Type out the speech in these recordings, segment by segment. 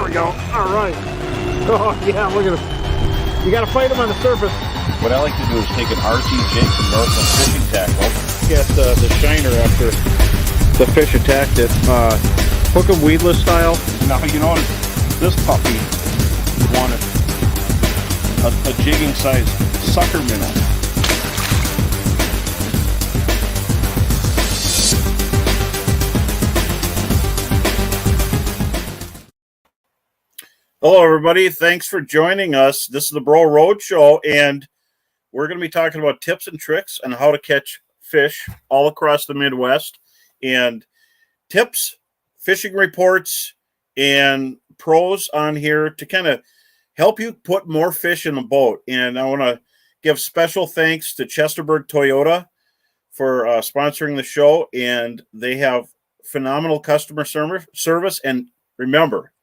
we go. All right. Oh, yeah, look at it. You got to fight them on the surface. What I like to do is take an RC jig from Northland Fishing Tackle. Get the shiner after the fish attacked it. Hook them weedless style. Now, you notice this puppy wanted a jigging size sucker minnow. Hello, everybody. Thanks for joining us. This is the Bro Road Show, and we're going to be talking about tips and tricks on how to catch fish all across the Midwest, and tips, fishing reports, and pros on here to kind of help you put more fish in the boat. And I want to give special thanks to Chesterburg Toyota for sponsoring the show, and they have phenomenal customer service. And remember,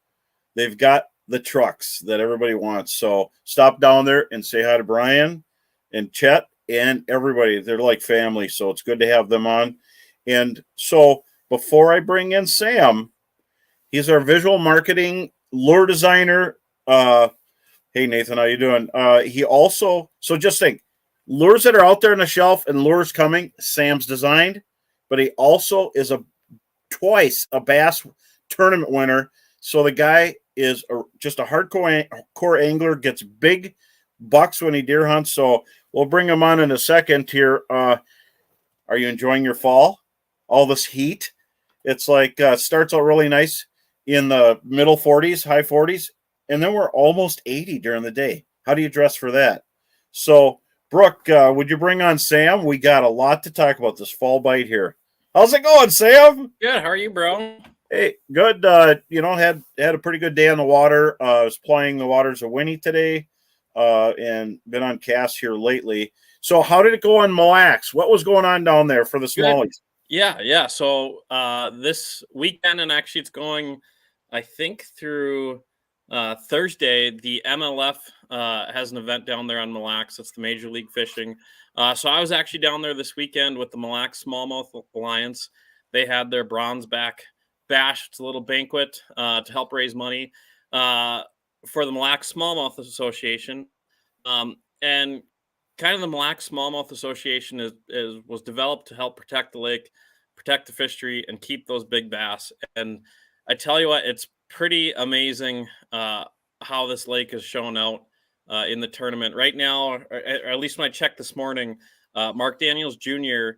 they've got the trucks that everybody wants. So stop down there and say hi to Brian and Chet and everybody. They're like family, so it's good to have them on. And so before I bring in Sam, he's our visual marketing lure designer. Hey, Nathan, how you doing? He also, so just think, lures that are out there on the shelf and lures coming, Sam's designed, but he also is twice a bass tournament winner. So the guy is just a hardcore angler, gets big bucks when he deer hunts. So we'll bring him on in a second here. Are you enjoying your fall? All this heat? It's like starts out really nice in the middle 40s, high 40s, and then we're almost 80 during the day. How do you dress for that? So, Brooke, would you bring on Sam? We got a lot to talk about this fall bite here. How's it going, Sam? Good. How are you, bro? Hey, good. Had a pretty good day on the water. I was playing the waters of Winnie today, and been on cast here lately. So, how did it go on Mille Lacs? What was going on down there for the smallies? Yeah. So this weekend, and actually it's going, I think, through Thursday, the MLF has an event down there on Mille Lacs. It's the Major League Fishing. So I was actually down there this weekend with the Mille Lacs Smallmouth Alliance. They had their bronze back bash. It's a little banquet to help raise money for the Mille Lacs Smallmouth Association. And kind of the Mille Lacs Smallmouth Association was developed to help protect the lake, protect the fishery, and keep those big bass. And I tell you what, it's pretty amazing how this lake is showing out in the tournament right now. Or at least when I checked this morning, Mark Daniels Jr.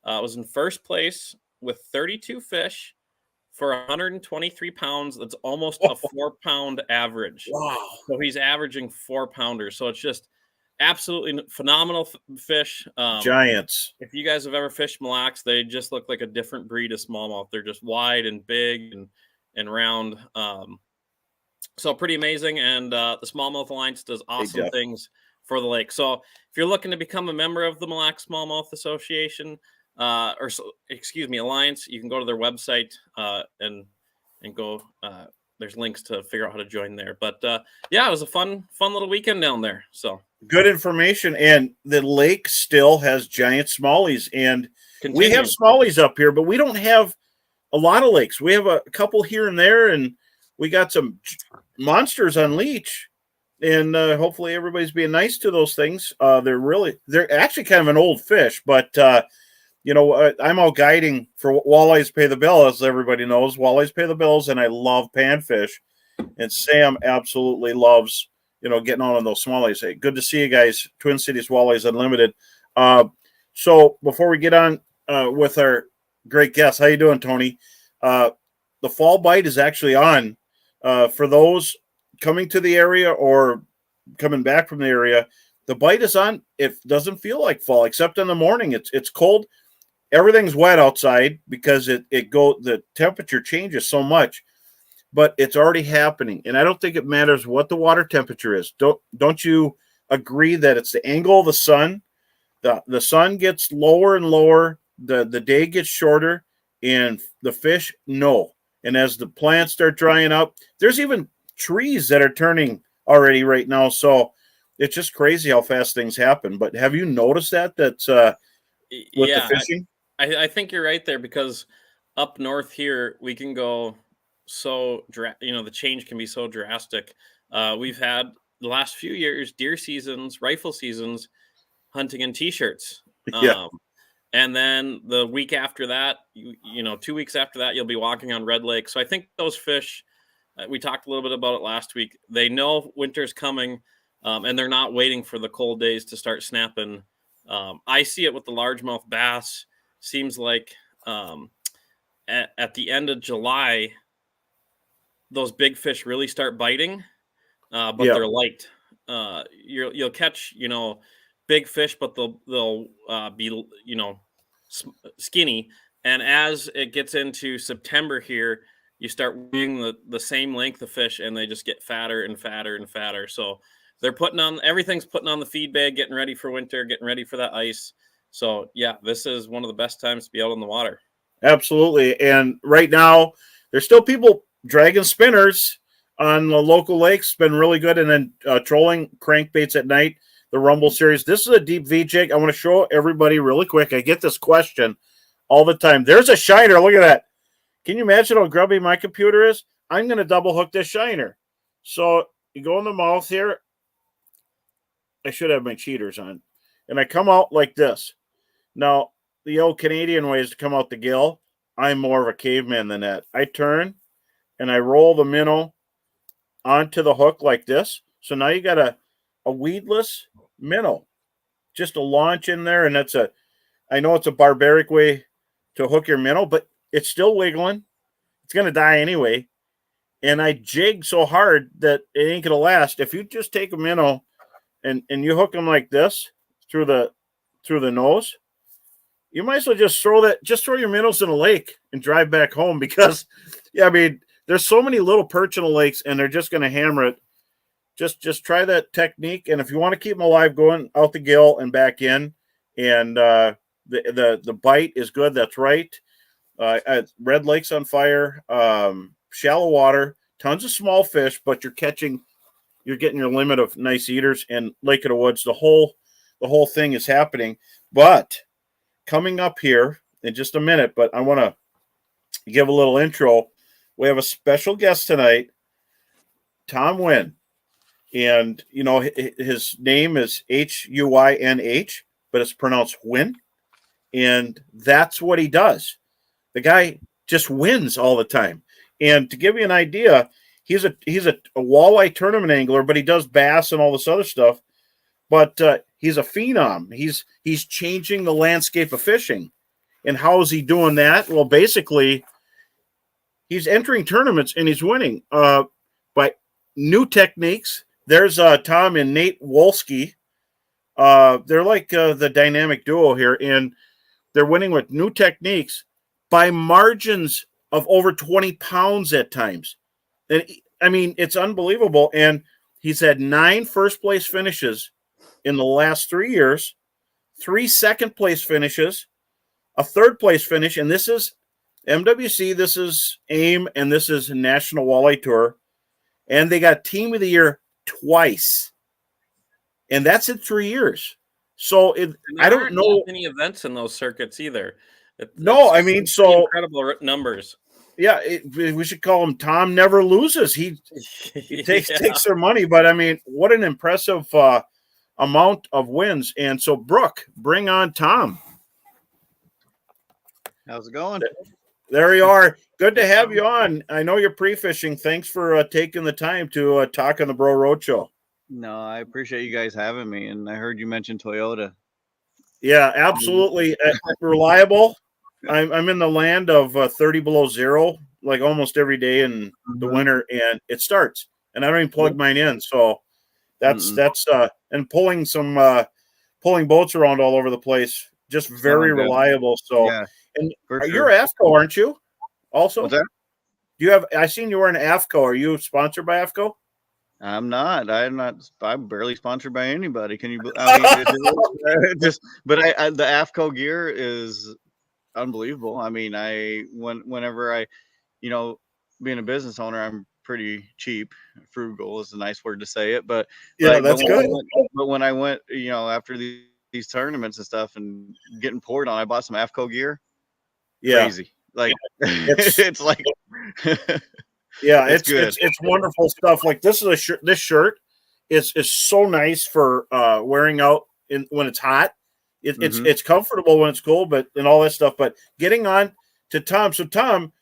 Was in first place with 32 fish for 123 pounds. That's almost a 4-pound average. Wow. So he's averaging 4-pounders. So it's just absolutely phenomenal fish. Giants. If you guys have ever fished Mille Lacs, they just look like a different breed of smallmouth. They're just wide and big and round. So pretty amazing. And the Smallmouth Alliance does awesome things for the lake. So if you're looking to become a member of the Mille Lacs Smallmouth Association, Alliance, you can go to their website and go. There's links to figure out how to join there. But it was a fun little weekend down there. So good information. And the lake still has giant smallies, and we have smallies up here, but we don't have a lot of lakes. We have a couple here and there, and we got some monsters on leech. And hopefully everybody's being nice to those things. They're actually kind of an old fish, but I'm out guiding for walleyes pay the bill, as everybody knows. Walleyes pay the bills, and I love panfish. And Sam absolutely loves, getting on those smallies. Hey, good to see you guys. Twin Cities Walleyes Unlimited. So before we get on with our great guest, how you doing, Tony? The fall bite is actually on. For those coming to the area or coming back from the area, the bite is on. It doesn't feel like fall, except in the morning. It's cold. Everything's wet outside because the temperature changes so much, but it's already happening. And I don't think it matters what the water temperature is. Don't you agree that it's the angle of the sun? The sun gets lower and lower, the day gets shorter, and the fish know. And as the plants start drying up, there's even trees that are turning already right now. So it's just crazy how fast things happen. But have you noticed that's with the fishing? I think you're right there, because up north here we can go so the change can be so drastic. We've had the last few years deer seasons, rifle seasons, hunting in t-shirts. Yeah. And then the week after that, 2 weeks after that, you'll be walking on Red Lake. So I think those fish, we talked a little bit about it last week. They know winter's coming, and they're not waiting for the cold days to start snapping. I see it with the largemouth bass. Seems like at the end of July, those big fish really start biting, but they're light. You'll catch big fish, but they'll be skinny. And as it gets into September here, you start weighing the same length of fish, and they just get fatter and fatter and fatter. So they're everything's putting on the feed bag, getting ready for winter, getting ready for that ice. So yeah, this is one of the best times to be out in the water. Absolutely. And right now, there's still people dragging spinners on the local lakes. Been really good. And then trolling crankbaits at night, the Rumble series. This is a deep V jig. I want to show everybody really quick. I get this question all the time. There's a shiner. Look at that. Can you imagine how grubby my computer is? I'm going to double hook this shiner. So you go in the mouth here. I should have my cheaters on. And I come out like this. Now, the old Canadian way is to come out the gill. I'm more of a caveman than that. I turn and I roll the minnow onto the hook like this. So now you got a weedless minnow. Just a launch in there, and I know it's a barbaric way to hook your minnow, but it's still wiggling. It's going to die anyway. And I jig so hard that it ain't going to last. If you just take a minnow and you hook them like this through the nose, you might as well just throw your minnows in a lake and drive back home, because, there's so many little perch in the lakes, and they're just going to hammer it. Just try that technique, and if you want to keep them alive, going out the gill and back in, and the bite is good. That's right. Red Lake's on fire, shallow water, tons of small fish, but you're getting your limit of nice eaters. And Lake of the Woods, the whole thing is happening. But coming up here in just a minute, but I want to give a little intro. We have a special guest tonight, Tom Huynh. And, his name is Huynh, but it's pronounced Huynh. And that's what he does. The guy just wins all the time. And to give you an idea, he's a walleye tournament angler, but he does bass and all this other stuff. But he's a phenom. He's changing the landscape of fishing. And how is he doing that? Well, basically, he's entering tournaments and he's winning by new techniques. There's Tom and Nate Wolski. They're like the dynamic duo here, and they're winning with new techniques by margins of over 20 pounds at times. And it's unbelievable. And he's had 9 first-place finishes in the last 3 years, 3 second-place finishes, a third-place finish, and this is MWC, this is AIM, and this is National Walleye Tour. And they got Team of the Year twice, and that's in 3 years. So I don't know any events in those circuits either. So incredible numbers. Yeah, we should call him Tom Never Loses. He takes their money, but what an impressive amount of wins. And so, Brooke, bring on Tom. How's it going? There you are. Good to have you on. I know you're pre-fishing. Thanks for taking the time to talk on the Bro Roadshow. No, I appreciate you guys having me. And I heard you mention Toyota. Yeah, absolutely. Reliable. I'm in the land of 30 below zero, like almost every day in the winter, and it starts. And I don't even plug mine in. So that's and pulling boats around all over the place. Just very reliable. So yeah. And you're AFCO, aren't you? Also, what's that? I seen you were an AFCO. Are you sponsored by AFCO? I'm not. I'm barely sponsored by anybody. Can you? The AFCO gear is unbelievable. Whenever I, being a business owner, I'm pretty cheap. Frugal is a nice word to say it, but yeah, that's good. But when I went, after these tournaments and stuff and getting poured on, I bought some AFCO gear. Yeah. Crazy. Like it's like Yeah, It's good. it's wonderful stuff. Like this is a shirt. This shirt is so nice for wearing out when it's hot. It's comfortable when it's cold, but and all that stuff. But getting on to Tom. So Tom,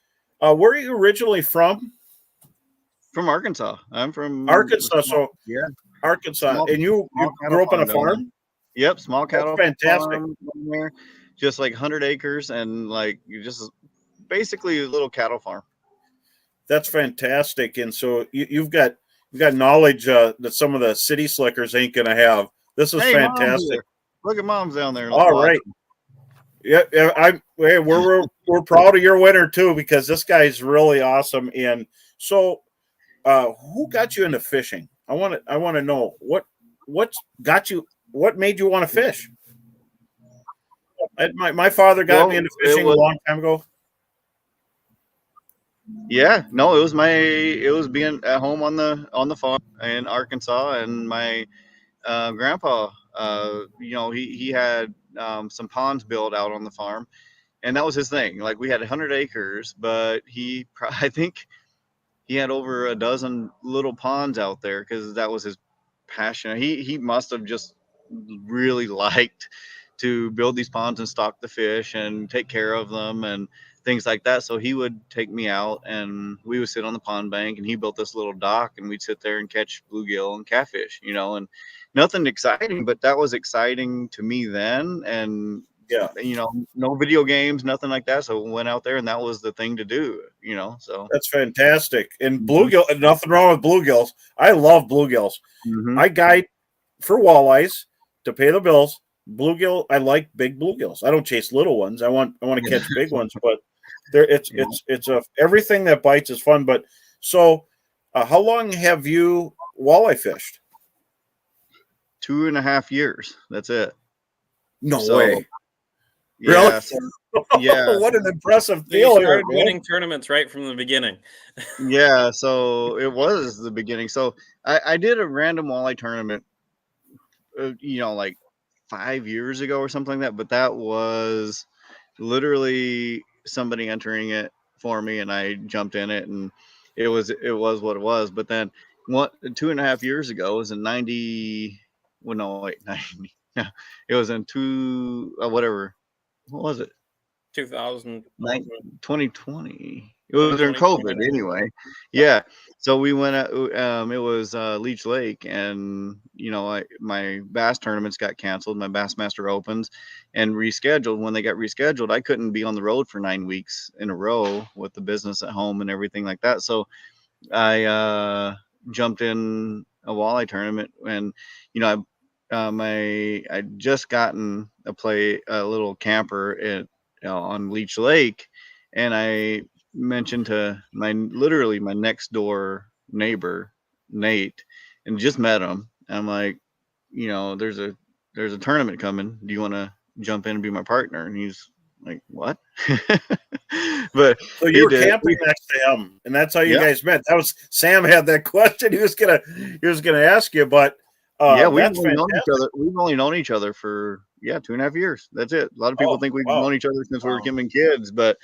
where are you originally from? From Arkansas. I'm from Arkansas. So yeah, Arkansas, small and you cattle grew up on a farm down there. farm. Yep, small That's cattle fantastic. farm down there, just like 100 acres, and like you just basically a little cattle farm. That's fantastic. And so you've got knowledge that some of the city slickers ain't gonna have. This is Hey, Mom's fantastic. here. Look at Mom's down there. All right. Yeah, we're proud of your winner too, because this guy's really awesome. And so, who got you into fishing? I want to know what made you want to fish. My father got me into fishing a long time ago. Yeah, no, it was being at home on the farm in Arkansas, and my grandpa, he had some ponds built out on the farm, and that was his thing. Like we had 100 acres, but I think he had over a dozen little ponds out there because that was his passion. He must have just really liked to build these ponds and stock the fish and take care of them and things like that. So he would take me out and we would sit on the pond bank, and he built this little dock, and we'd sit there and catch bluegill and catfish, and nothing exciting, but that was exciting to me then. And Yeah, no video games, nothing like that. So we went out there, and that was the thing to do, so that's fantastic. And bluegill, nothing wrong with bluegills. I love bluegills. I guide for walleyes to pay the bills. Bluegill, I like big bluegills. I don't chase little ones. I want to catch big ones, but it's everything that bites is fun. But so, how long have you walleye fished? 2.5 years. That's it. No So, way. Yeah, Really? so, yeah. What an impressive So you deal here, started man. winning tournaments right from the beginning. Yeah, so it was the beginning. So I did a random walleye tournament, like 5 years ago or something like that. But that was literally somebody entering it for me, and I jumped in it, and it was what it was. But then 2.5 years ago, it was in 90. Well, no, wait, 90. No, it was in whatever. What was it? 2020. It was during COVID anyway. Yeah. So we went out, it was Leech Lake, and my bass tournaments got canceled, my Bassmaster Opens, and rescheduled. When they got rescheduled, I couldn't be on the road for 9 weeks in a row with the business at home and everything like that. So I jumped in a walleye tournament, and I just gotten a little camper on Leech Lake, and I mentioned to my next door neighbor, Nate, and just met him. And I'm like, there's a tournament coming. Do you want to jump in and be my partner? And he's like, what? But so you were camping next to him, and that's how you guys met. That was Sam had that question. He was gonna ask you, but we've only known each other for 2.5 years. That's it. A lot of people think we've known each other since we were kids, but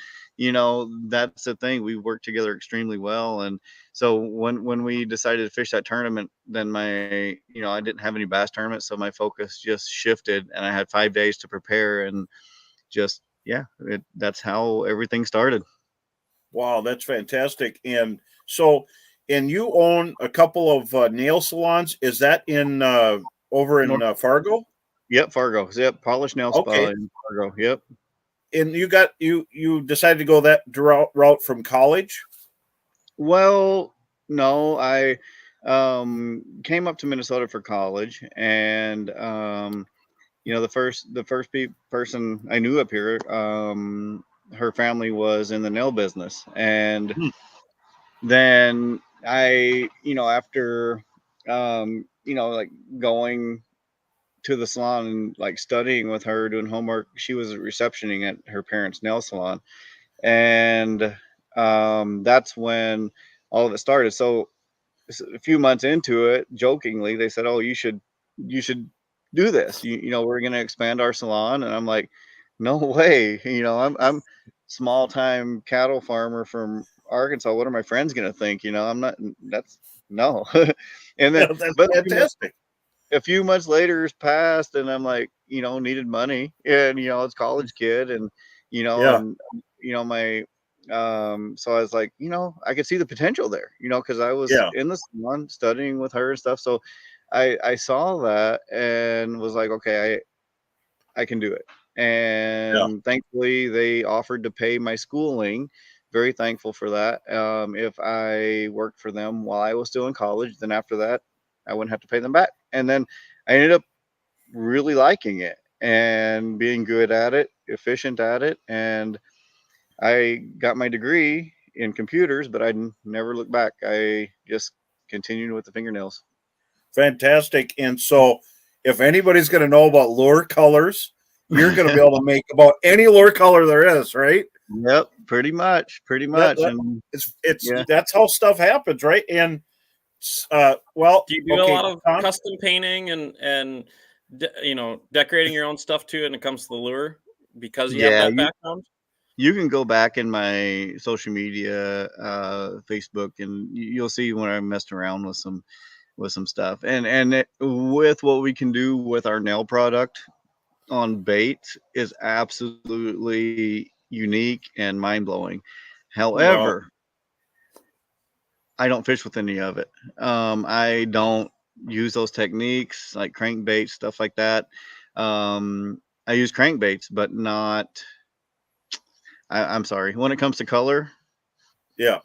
that's the thing. We worked together extremely well. And so when we decided to fish that tournament, then I didn't have any bass tournaments, so my focus just shifted, and I had 5 days to prepare, and just that's how everything started. Wow, that's fantastic. And so, you own a couple of nail salons. Is that in over in Fargo? Yep, Fargo. Yep, Polished Nail Spa in Fargo. Yep. And you decided to go that route from college? Well, no, I came up to Minnesota for college, and the first person I knew up here, her family was in the nail business, and then I, after like going to the salon and like studying with her, doing homework, she was receptioning at her parents' nail salon, and that's when all of it started. So a few months into it, jokingly, they said, "Oh, you should do this. We're going to expand our salon." And I'm like, "No way!" I'm small time cattle farmer from Arkansas. What are my friends gonna think? I'm not. That's no. And then, That's but fantastic. a few months later has passed, and I'm like, needed money, and it's college kid, and Yeah. and my so I was like, I could see the potential there, because I was Yeah. in the salon studying with her and stuff. So I saw that and was like, okay, I can do it. Yeah. And thankfully, they offered to pay my schooling. Very thankful for that. If I worked for them while I was still in college, then after that, I wouldn't have to pay them back. And then I ended up really liking it and being good at it, efficient at it. And I got my degree in computers, but I never looked back. I just continued with the fingernails. Fantastic. And so if anybody's going to know about lure colors, you're going to be able to make about any lure color there is, right? Yep, pretty much. And It's yeah. that's how stuff happens, right? And well, Do you do okay, a lot of Tom? custom painting and decorating your own stuff too, and it comes to the lure because you have that background? You can go back in my social media, Facebook, and you'll see when I messed around with some stuff. And with what we can do with our nail product on bait is absolutely unique and mind blowing. However, I don't fish with any of it. I don't use those techniques like crankbait, stuff like that. I use crankbaits, but not. I'm sorry. When it comes to color, Yeah.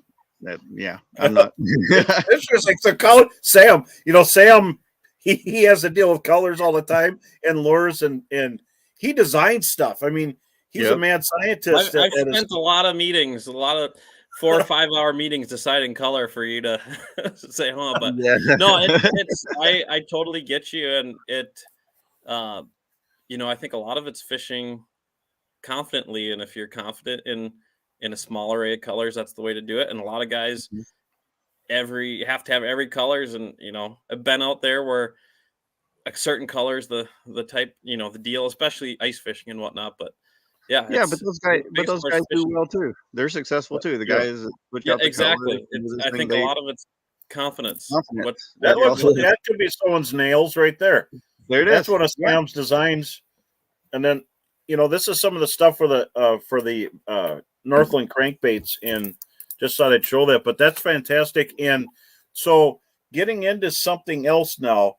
I'm not. It's just like the color. Sam, Sam, he has to deal with colors all the time and lures, and he designs stuff. I mean, he's a mad scientist. I've spent a lot of meetings, a lot of 4 or 5 hour meetings deciding color for you to say, huh? But no, it's I totally get you, and it, I think a lot of it's fishing confidently, and if you're confident in a small array of colors, that's the way to do it. And a lot of guys, you have to have every colors, and I've been out there where a certain colors the type, the deal, especially ice fishing and whatnot. But yeah, but those guys do well too. They're successful too. The guys that switch out the exactly. colors, I think a lot of it's confidence. That could be someone's nails right there. There it That's is. one of Sam's designs. And then, this is some of the stuff for the Northland crankbaits, and just thought I'd show that. But that's fantastic. And so, getting into something else now,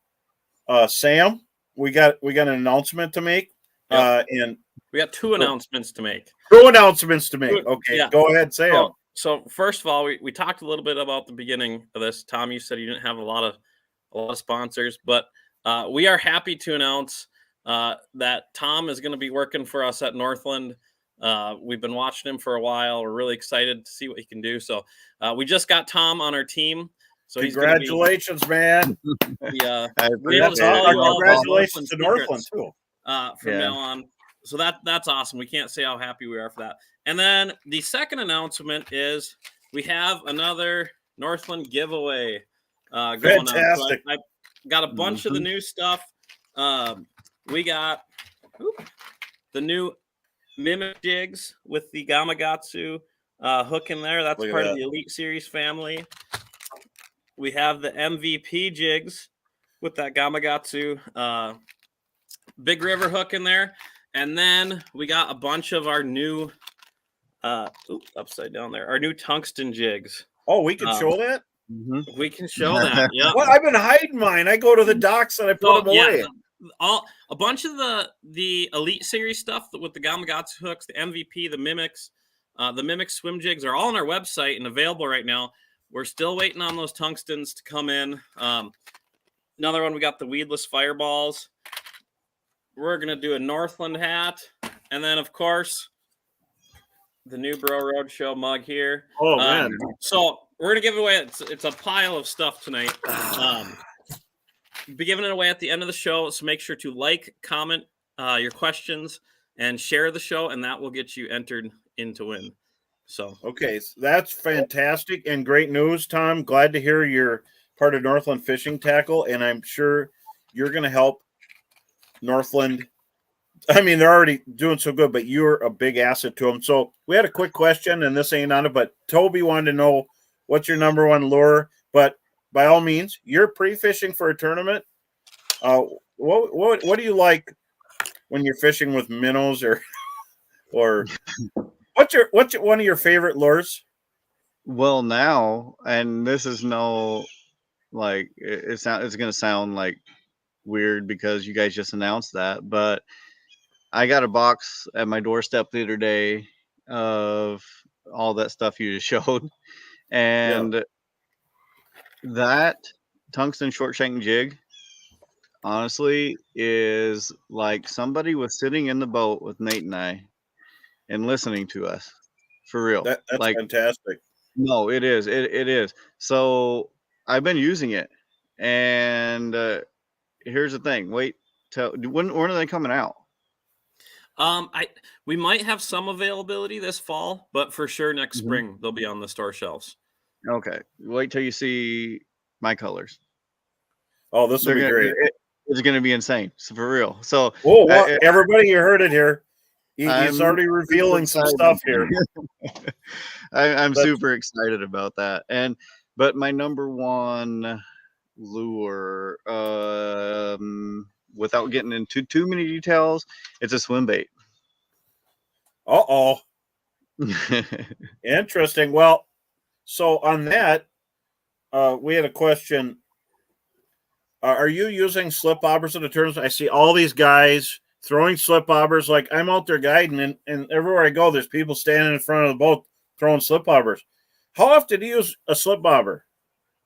Sam, we got an announcement to make, and we got 2 announcements to make. 2 announcements to make. Okay, Go ahead, Sam. So first of all, we talked a little bit about the beginning of this. Tom, you said you didn't have a lot of sponsors, but we are happy to announce that Tom is going to be working for us at Northland. We've been watching him for a while. We're really excited to see what he can do. So we just got Tom on our team. So congratulations, man! Congratulations to Northland too. From now on. So that's awesome. We can't say how happy we are for that. And then the second announcement is we have another Northland giveaway going Fantastic. on. So I got a bunch of the new stuff. We got the new Mimic jigs with the Gamakatsu hook in there. That's part of the Elite Series family. We have the MVP jigs with that Gamakatsu Big River hook in there. And then we got a bunch of our new upside down there, our new tungsten jigs. Oh, we can show that? We can show that. Yeah. Well, I've been hiding mine. I go to the docks and I put them away. A bunch of the Elite Series stuff with the Gamakatsu hooks, the MVP, the Mimics, the Mimic swim jigs are all on our website and available right now. We're still waiting on those tungstens to come in. Another one, we got the weedless fireballs. We're going to do a Northland hat. And then, of course, the new Bro Roadshow mug here. Oh, man. So we're going to give away, it's a pile of stuff tonight. Be giving it away at the end of the show. So make sure to like, comment your questions, and share the show, and that will get you entered in to win. So okay, that's fantastic and great news, Tom. Glad to hear you're part of Northland Fishing Tackle, and I'm sure you're going to help Northland I mean, they're already doing so good, but you're a big asset to them. So we had a quick question, and this ain't on it, but Toby wanted to know what's your number one lure. But by all means, you're pre-fishing for a tournament. What do you like when you're fishing with minnows or what's one of your favorite lures? Well, now, and this is no like it's going to sound like weird because you guys just announced that, but I got a box at my doorstep the other day of all that stuff you just showed, Yeah, and that tungsten short shank jig honestly is like somebody was sitting in the boat with Nate and I and listening to us for real. that's Like, fantastic. no, it is. It is. So I've been using it, and here's the thing. Wait, till when are they coming out? We might have some availability this fall, but for sure next Mhm. spring they'll be on the store shelves. Okay, wait till you see my colors. Oh, this will They're be gonna. great. It's gonna be insane. So for real. So Oh, what? Everybody, you heard it here. He's I'm already super revealing some excited. stuff here. I'm That's super excited about that. But my number one lure, without getting into too many details, it's a swim bait. uh-oh. Interesting. Well, so on that, we had a question. Are you using slip bobbers at the tournament? I see all these guys throwing slip bobbers. Like I'm out there guiding, and everywhere I go, there's people standing in front of the boat throwing slip bobbers. How often do you use a slip bobber?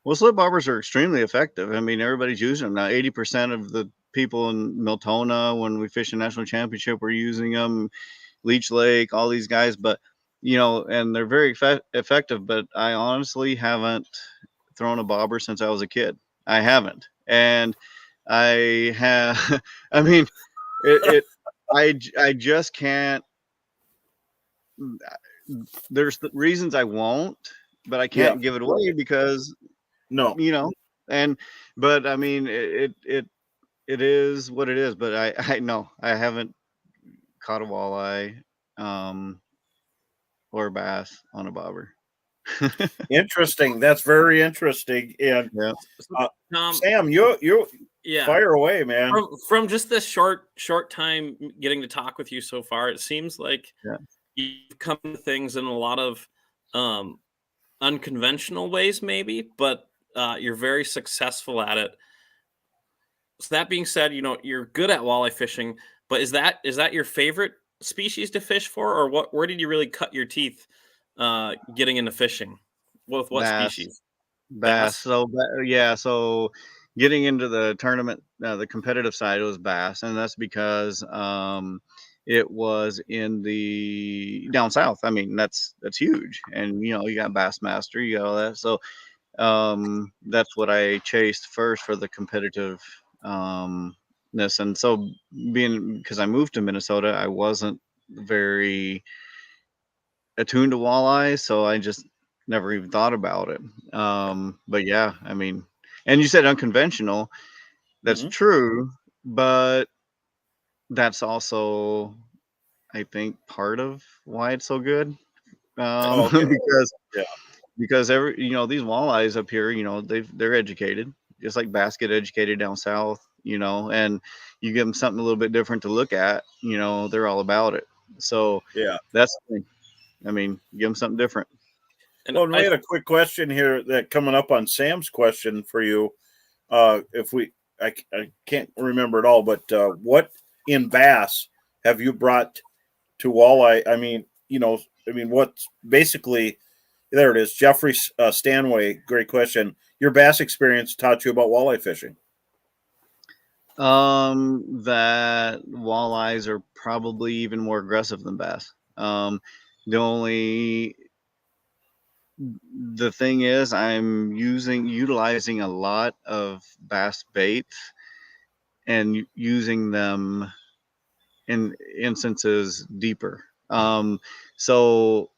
Well, slip bobbers are extremely effective. I mean, everybody's using them now. 80% of the people in Miltona, when we fish a national championship, were using them. Leech Lake, all these guys, but and they're very effective. But I honestly haven't thrown a bobber since I was a kid. I haven't, and I have. I mean, I just can't. There's reasons I won't, but I Yeah. can't give it away because No. and but I mean it is what it is. But I know I haven't caught a walleye or a bass on a bobber. Interesting. That's very interesting. And Yeah. Sam, you Yeah. fire away, man. From just this short time getting to talk with you so far, it seems like Yeah. you've come to things in a lot of unconventional ways, maybe, but you're very successful at it. So that being said, you're good at walleye fishing, but is that your favorite species to fish for, or where did you really cut your teeth getting into fishing? With what Bass. species? Bass. So yeah, so getting into the tournament, the competitive side was bass, and that's because it was in the down south. I mean, that's huge, and you got Bassmaster, you got all that. So that's what I chased first for the competitive ness. And so because I moved to Minnesota, I wasn't very attuned to walleye, so I just never even thought about it. But yeah, I mean, and you said unconventional. That's Mhm. true, but that's also, I think, part of why it's so good. Oh, okay. Because Yeah. every these walleyes up here, they're educated, just like bass get educated down south. And you give them something a little bit different to look at, they're all about it. So Yeah. that's the thing. I mean, give them something different. And Well, and we had a quick question here that coming up on Sam's question for you. If I can't remember it all, but what in bass have you brought to walleye? I mean, what's basically there it is. Jeffrey Stanway, great question. Your bass experience taught you about walleye fishing. That walleyes are probably even more aggressive than bass. The thing is, I'm utilizing a lot of bass baits and using them in instances deeper. So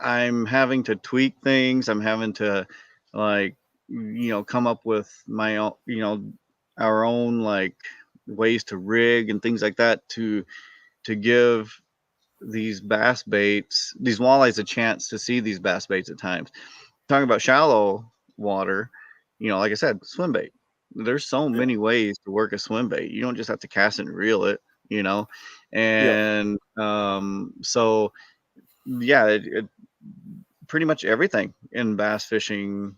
I'm having to tweak things. I'm having to come up with my own, our own like ways to rig and things like that to give these bass baits, these walleyes, a chance to see these bass baits at times. Talking about shallow water, like I said, swim bait. There's so many ways to work a swim bait. You don't just have to cast it and reel it, and so yeah, it pretty much everything in bass fishing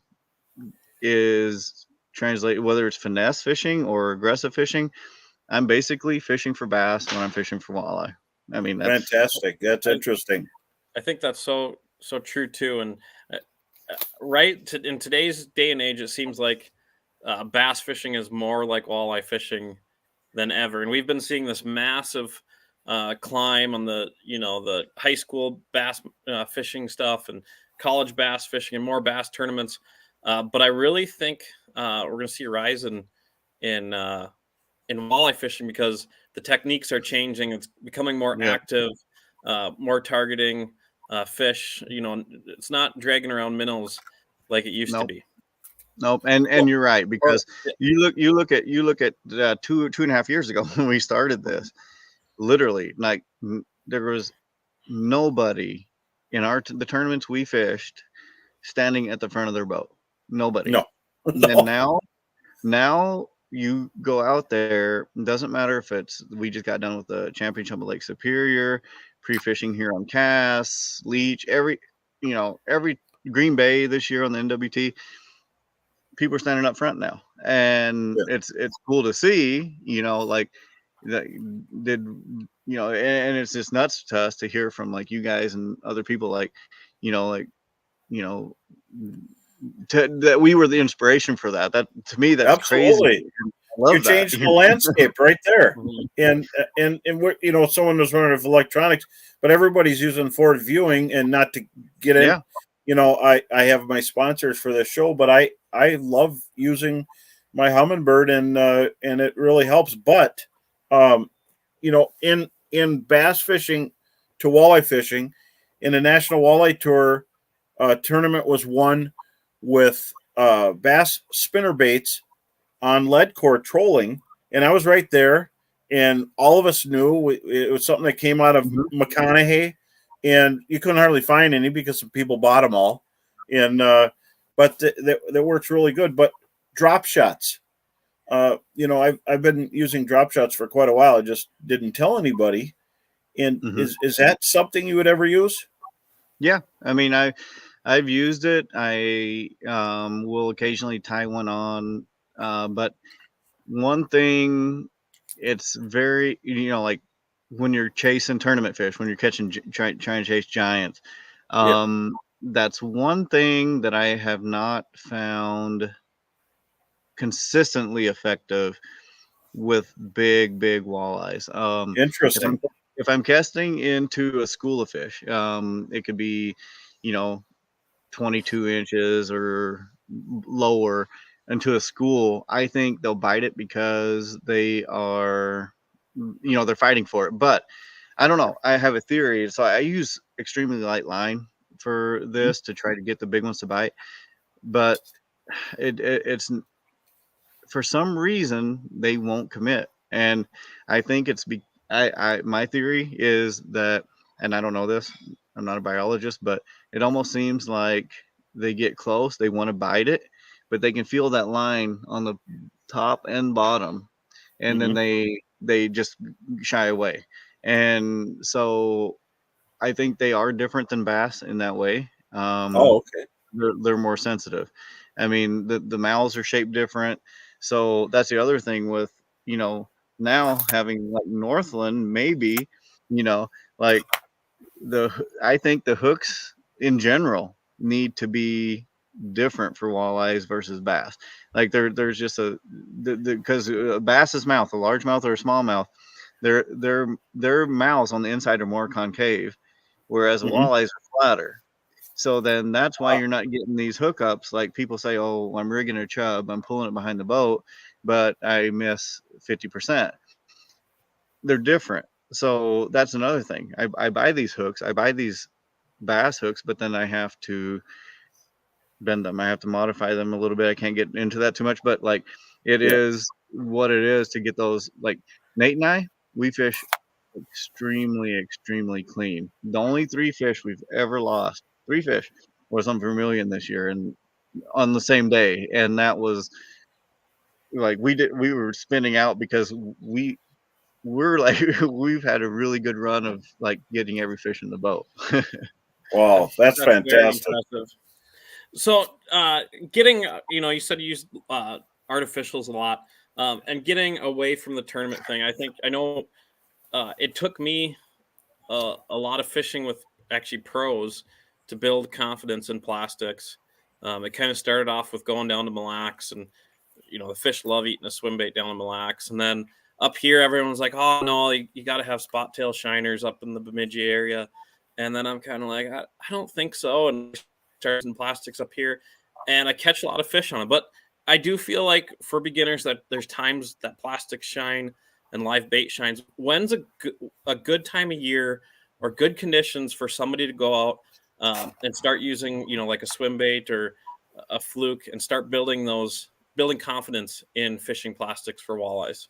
is translated, whether it's finesse fishing or aggressive fishing. I'm basically fishing for bass when I'm fishing for walleye. I mean, that's Fantastic. That's interesting. I think that's so true too. And in today's day and age, it seems like bass fishing is more like walleye fishing than ever. And we've been seeing this massive climb on the high school bass fishing stuff and college bass fishing and more bass tournaments. But I really think we're going to see a rise in walleye fishing because the techniques are changing. It's becoming more active, more targeting fish. It's not dragging around minnows like it used to be. Nope. And you're right, because you look at 2.5 years ago when we started this, literally, like, there was nobody in the tournaments we fished standing at the front of their boat. Nobody. No. And now you go out there, it doesn't matter if we just got done with the championship of Lake Superior, pre-fishing here on Cass, Leech, every Green Bay this year on the NWT, people are standing up front now, and it's cool to see, like that and it's just nuts to us to hear from like you guys and other people, that we were the inspiration for that. That, to me, that's absolutely crazy. I love you changed the landscape right there. And we're, someone was running with electronics, but everybody's using forward viewing, and not to get in. I have my sponsors for this show, but I love using my Humminbird, and it really helps. But in bass fishing to walleye fishing, in the National Walleye Tour tournament was won with bass spinner baits on lead core trolling, and I was right there, and all of us knew it was something that came out of McConaughey, and you couldn't hardly find any because some people bought them all, and but that works really good. But drop shots, I've been using drop shots for quite a while. I just didn't tell anybody. And is that something you would ever use? Yeah, I mean, I've used it. I will occasionally tie one on, but one thing, it's very, like when you're chasing tournament fish, when you're catching, trying to chase giants, that's one thing that I have not found consistently effective with big walleyes. Interesting. If I'm casting into a school of fish, it could be, 22 inches or lower into a school, I think they'll bite it because they are, they're fighting for it. But I don't know. I have a theory. So I use extremely light line for this to try to get the big ones to bite. But it's for some reason they won't commit. And I think it's my theory is that, and I don't know this, I'm not a biologist, but it almost seems like they get close, they want to bite it, but they can feel that line on the top and bottom, and then they just shy away. And so I think they are different than bass in that way. Okay. They're more sensitive. I mean, the mouths are shaped different. So that's the other thing with, now having like Northland, maybe, like I think the hooks in general need to be different for walleyes versus bass. Like there's just because a bass's mouth, a largemouth or a smallmouth, their mouths on the inside are more concave, whereas a walleyes are flatter. So then that's why you're not getting these hookups. Like people say, oh, I'm rigging a chub, I'm pulling it behind the boat, but I miss 50%. They're different. So that's another thing. I buy these hooks, I buy these bass hooks, but then I have to bend them. I have to modify them a little bit. I can't get into that too much, but like It Yeah. is what it is to get those. Like Nate and I, we fish extremely clean. The only 3 fish we've ever lost, 3 fish, was on Vermilion this year, and on the same day, and that was like we were spinning out because we're like we've had a really good run of like getting every fish in the boat. Wow, that's That's very fantastic. impressive. So, getting, you said you use artificials a lot, and getting away from the tournament thing. I know it took me a lot of fishing with actually pros to build confidence in plastics. It kind of started off with going down to Mille Lacs, and the fish love eating a swim bait down in Mille Lacs, and then up here everyone's like, oh no, you got to have spot tail shiners up in the Bemidji area, and then I'm kind of like, I don't think so, and start using plastics up here, and I catch a lot of fish on it, but I do feel like for beginners that there's times that plastics shine and live bait shines. When's a good time of year or good conditions for somebody to go out and start using, like a swim bait or a fluke, and start building confidence in fishing plastics for walleyes?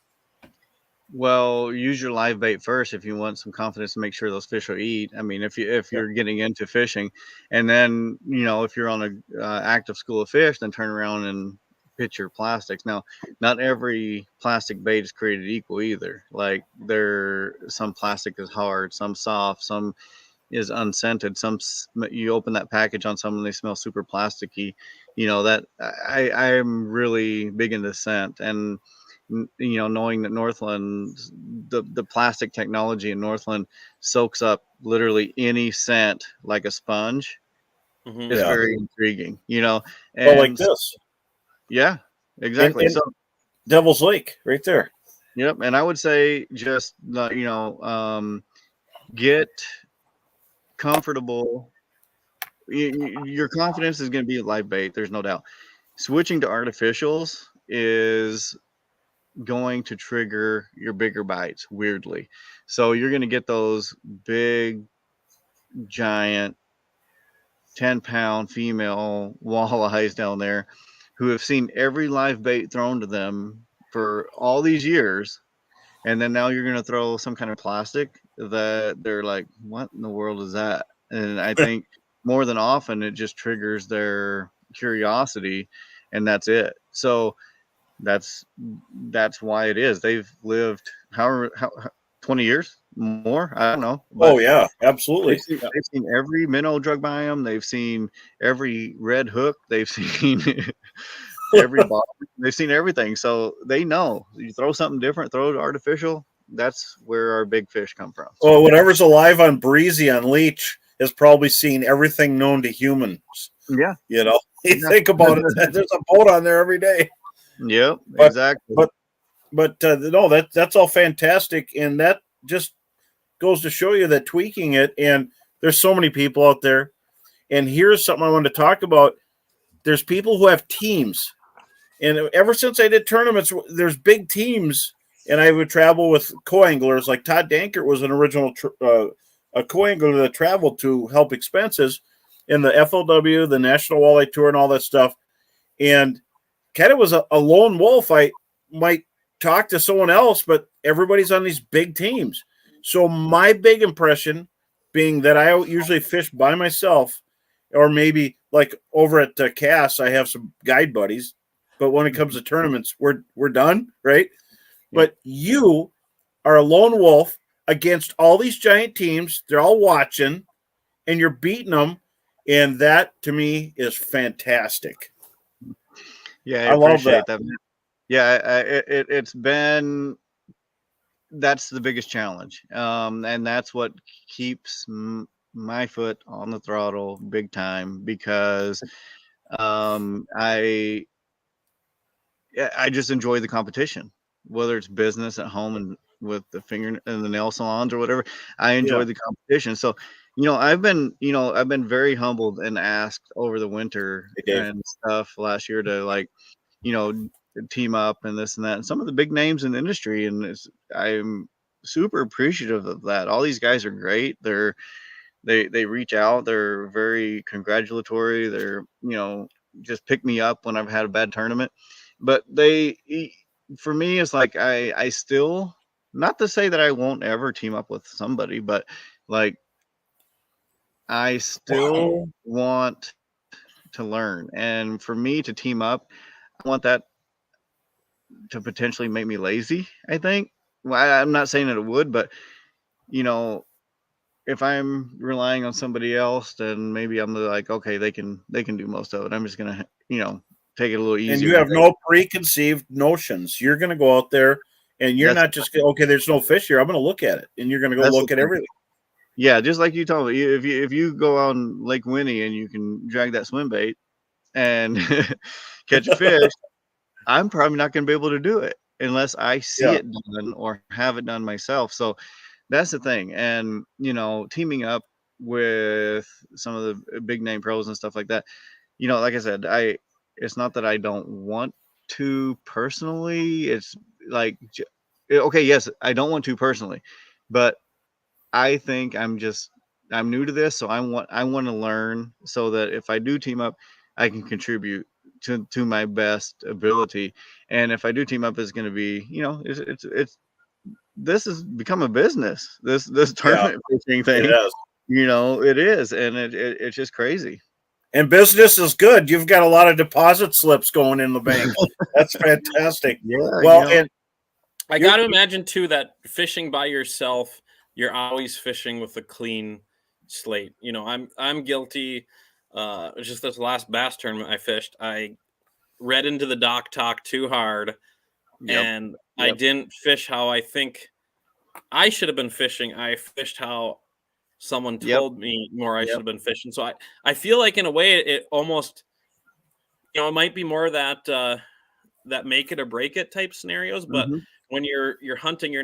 Well, use your live bait first if you want some confidence to make sure those fish will eat. I mean, if you're getting into fishing, and then if you're on a active school of fish, then turn around and pitch your plastics. Now, not every plastic bait is created equal either. Like some plastic is hard, some soft, some is unscented. You open that package on some and they smell super plasticky. That I'm really big into scent, and knowing that Northland, the plastic technology in Northland soaks up literally any scent like a sponge Mm-hmm. is Yeah. very intriguing. Well, like And this. yeah, exactly. And So Devil's Lake right there. yep, and I would say just get comfortable. Your confidence is going to be live bait. There's no doubt. Switching to artificials is going to trigger your bigger bites weirdly. So you're going to get those big, giant, 10-pound female walleyes down there who have seen every live bait thrown to them for all these years. And then now you're going to throw some kind of plastic that they're like, what in the world is that? And I think more than often it just triggers their curiosity, and that's it. So that's why it is. They've lived how 20 years more. I don't know, but Oh yeah, absolutely. they've seen every minnow drug by them. They've seen every red hook. They've seen every bottom. They've seen everything. So they know you throw something different, throw it artificial. That's where our big fish come from. Well, whatever's alive on Breezy on Leech has probably seen everything known to humans. Yeah. You think about it. There's a boat on there every day. Yep. But- Exactly. But no, that's all fantastic, and that just goes to show you that tweaking it. And there's so many people out there. And here's something I wanted to talk about. There's people who have teams, and ever since I did tournaments, there's big teams, and I would travel with co-anglers. Like Todd Dankert was an original a co-angler that traveled to help expenses in the FLW, the National Walleye Tour, and all that stuff. And kind of was a lone wolf. I might talk to someone else, but everybody's on these big teams. So my big impression being that I usually fish by myself, or maybe like over at Cass, I have some guide buddies. But when it comes to tournaments, we're done, right? But you are a lone wolf against all these giant teams. They're all watching, and you're beating them. And that, to me, is fantastic. Yeah, I love appreciate that. Yeah, it's been, that's the biggest challenge, and that's what keeps my foot on the throttle big time, because I just enjoy the competition, whether it's business at home and with the finger and the nail salons or whatever. I enjoy the competition. So, I've been very humbled and asked over the winter and stuff last year to team up and this and that, and some of the big names in the industry. And I'm super appreciative of that. All these guys are great. They reach out. They're very congratulatory. They're, just pick me up when I've had a bad tournament. but for me, it's like I still, not to say that I won't ever team up with somebody, but like I still want to learn. And for me to team up, I want that to potentially make me lazy, I think. Well, I'm not saying that it would, but you know, if I'm relying on somebody else, then maybe I'm like, okay, they can do most of it. I'm just gonna, take it a little easier. And you have no preconceived notions. You're going to go out there and you're not just, okay, there's no fish here. I'm going to look at it. And you're going to go look at everything. Yeah, just like you told me, if you go on Lake Winnie and you can drag that swim bait and catch a fish, I'm probably not going to be able to do it unless I see it done or have it done myself. So that's the thing. And, teaming up with some of the big name pros and stuff like that, like I said, it's not that I don't want to personally. It's like, okay, yes, I don't want to personally, but I think I'm new to this, so I want to learn so that if I do team up, I can contribute to my best ability. And if I do team up, it's going to be, it's this has become a business. This tournament fishing thing, it is, and it's just crazy. And business is good. You've got a lot of deposit slips going in the bank. That's fantastic. Yeah. Well, and I got to imagine too that fishing by yourself, you're always fishing with a clean slate. I'm guilty. Just this last bass tournament I fished, I read into the dock talk too hard, and I didn't fish how I think I should have been fishing. I fished how someone told me more I should have been fishing. So I feel like in a way it almost, it might be more that that make it or break it type scenarios. But when you're hunting, you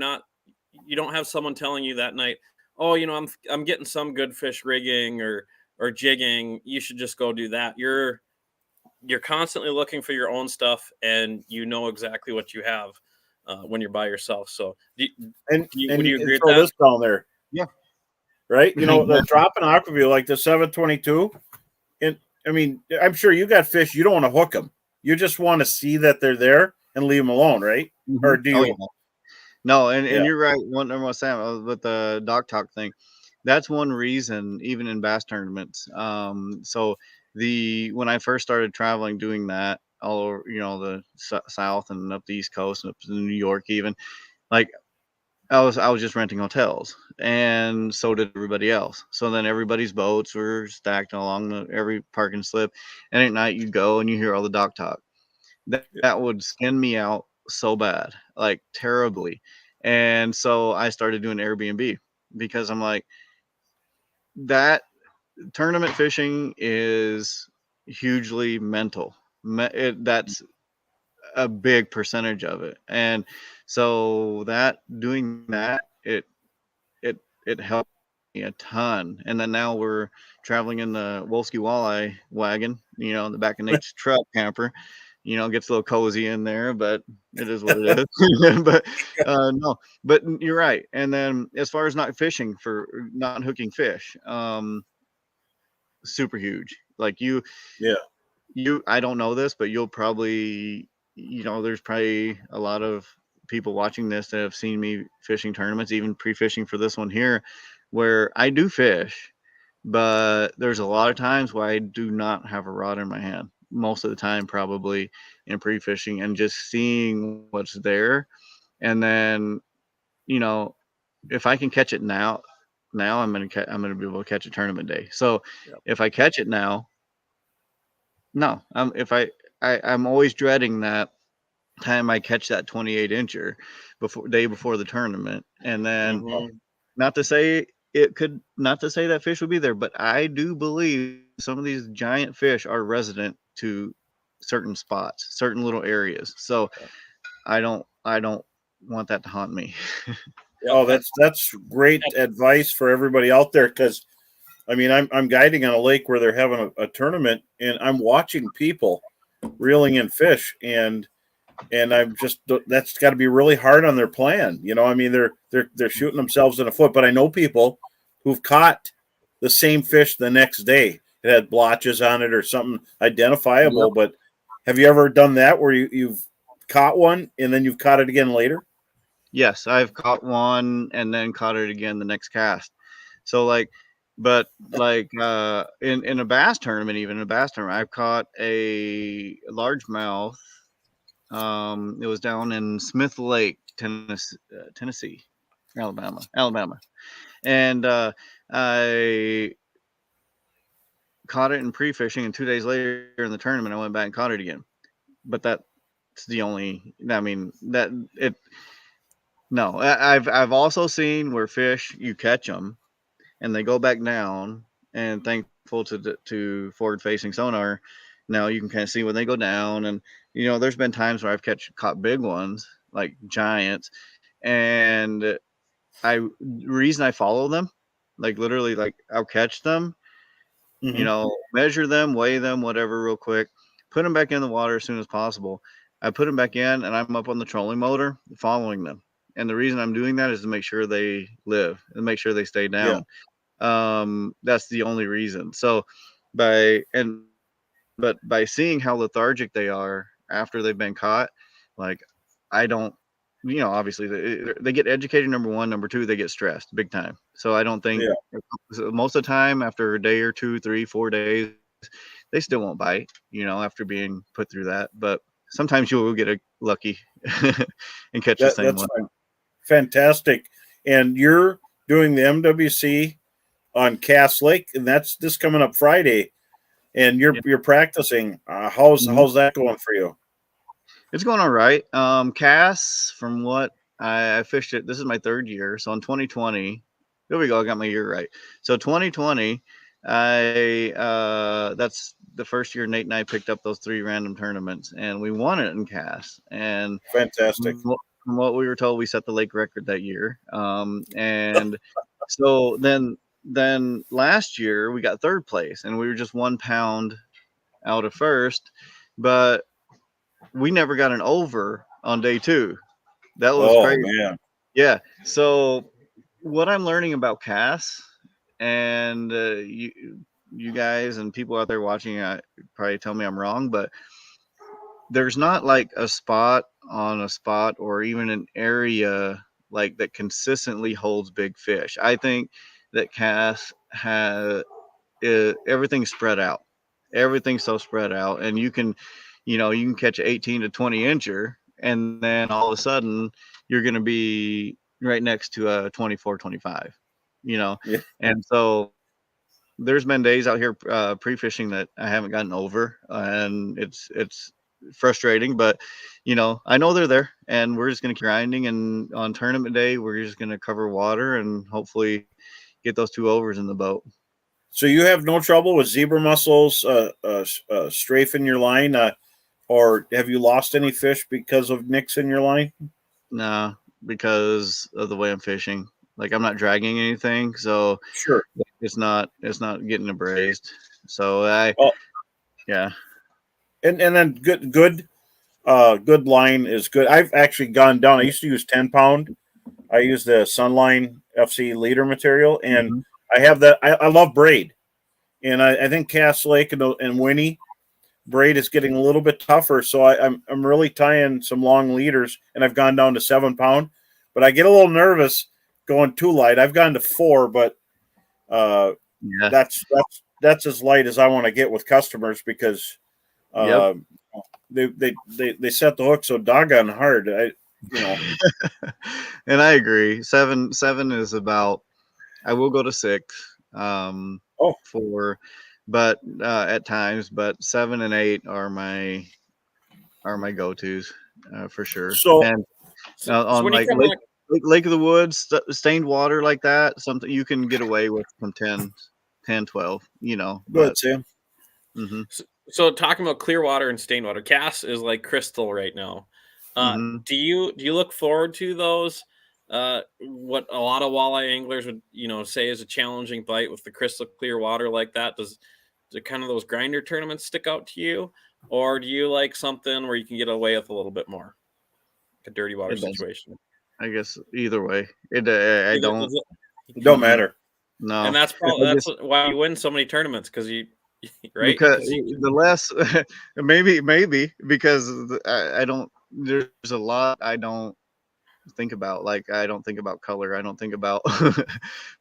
don't have someone telling you that night, oh, I'm getting some good fish rigging or jigging. You should just go do that. You're constantly looking for your own stuff, and you know exactly what you have when you're by yourself. So would you agree with throw that? this down there. Yeah. Right? The drop in Aquaview, like the 722. And I mean, I'm sure you got fish, you don't want to hook them. You just want to see that they're there and leave them alone, right? Or do you? Oh, yeah. No, and you're right. One more Sam with the dock talk thing. That's one reason, even in bass tournaments. So when I first started traveling, doing that all over, the South and up the East Coast and up to New York, even, like I was just renting hotels, and so did everybody else. So then everybody's boats were stacked along every parking slip, and at night you go and you hear all the dock talk. That would skin me out so bad, like terribly. And so I started doing Airbnb because I'm like, that tournament fishing is hugely mental. That's a big percentage of it. And so doing that, it helped me a ton. And then now we're traveling in the Wolski Walleye wagon, in the back of Nate's truck camper. Gets a little cozy in there, but it is what it is. But no, but you're right. And then as far as not hooking fish, super huge. Like I don't know this, but you'll probably, there's probably a lot of people watching this that have seen me fishing tournaments, even pre-fishing for this one here, where I do fish, but there's a lot of times where I do not have a rod in my hand. Most of the time, probably in pre-fishing, and just seeing what's there. And then, if I can catch it now I'm gonna be able to catch a tournament day. So if I catch it now, no, I'm always dreading that time I catch that 28 incher day before the tournament. And then not to say that fish would be there, but I do believe some of these giant fish are resident to certain spots, certain little areas. So I don't want that to haunt me. Oh, that's great advice for everybody out there, because I mean, I'm guiding on a lake where they're having a tournament, and I'm watching people reeling in fish, and I'm just, that's got to be really hard on their plan. I mean, they're shooting themselves in the foot. But I know people who've caught the same fish the next day. It had blotches on it or something identifiable, but Have you ever done that where you've caught one and then you've caught it again later? Yes, I've caught one and then caught it again the next cast. So like, but like in a bass tournament, even in a bass tournament, I've caught a largemouth. It was down in Smith Lake, Tennessee, Alabama, and I caught it in pre-fishing, and 2 days later in the tournament, I went back and caught it again. But that's the only. I mean that it. No, I've also seen where fish you catch them and they go back down, and thankful to forward facing sonar, now you can kind of see when they go down, and there's been times where I've caught big ones like giants, and reason I follow them, like literally, like I'll catch them, measure them, weigh them, whatever, real quick, put them back in the water as soon as possible. I put them back in, and I'm up on the trolling motor following them. And the reason I'm doing that is to make sure they live and make sure they stay down. That's the only reason. So by seeing how lethargic they are after they've been caught, like I don't, obviously they get educated, number one, number two, they get stressed big time. So I don't think most of the time after a day or 2, 3, 4 days, they still won't bite, after being put through that. But sometimes you will get lucky and catch the same one. Fantastic. And you're doing the MWC on Cass Lake, and that's this coming up Friday. And you're practicing. How's that going for you? It's going all right. Cass, from what I fished it, this is my 3rd year. So in 2020, there we go. I got my year right. So 2020, that's the first year Nate and I picked up those 3 random tournaments, and we won it in Cass. And fantastic. From what we were told, we set the lake record that year. And so then last year we got 3rd place, and we were just 1 pound out of 1st, but we never got an over on day 2. That was crazy. Man. Yeah. So what I'm learning about Cass, and you guys and people out there watching, probably tell me I'm wrong, but there's not like a spot or even an area like that consistently holds big fish. I think that Cass has everything spread out. Everything's so spread out, and you can catch an 18 to 20 incher, and then all of a sudden you're going to be right next to a 24, 25, And so there's been days out here pre-fishing that I haven't gotten over, and it's frustrating, but I know they're there, and we're just going to keep grinding, and on tournament day we're just going to cover water and hopefully get those 2 overs in the boat. So you have no trouble with zebra mussels strafing your line, or have you lost any fish because of nicks in your line? Nah, because of the way I'm fishing. Like I'm not dragging anything, so sure, it's not getting abrased. So yeah. And then good line is good. I've actually gone down. I used to use 10 pound. I use the Sunline FC leader material, and I have that. I love braid, and I think Cass Lake and Winnie braid is getting a little bit tougher. So I'm really tying some long leaders, and I've gone down to 7 pound, but I get a little nervous going too light. I've gone to 4, but that's as light as I want to get with customers because they set the hook so doggone hard. And I agree. 7 is about. I will go to 6. 4, but at times. But 7 and 8 are my go-tos for sure. So, and on like Lake of the Woods, stained water like that, something you can get away with from 10, 12. Good, Sam. So talking about clear water and stained water, Cass is like crystal right now. Do you look forward to those? What a lot of walleye anglers would say is a challenging bite with the crystal clear water like that. Do kind of those grinder tournaments stick out to you, or do you like something where you can get away with a little bit more, like a dirty water situation? I guess either way, it don't matter. No, and that's why you win so many tournaments, because you right? Because Because you the less, maybe because I don't. There's a lot I don't think about. Like I don't think about color. I don't think about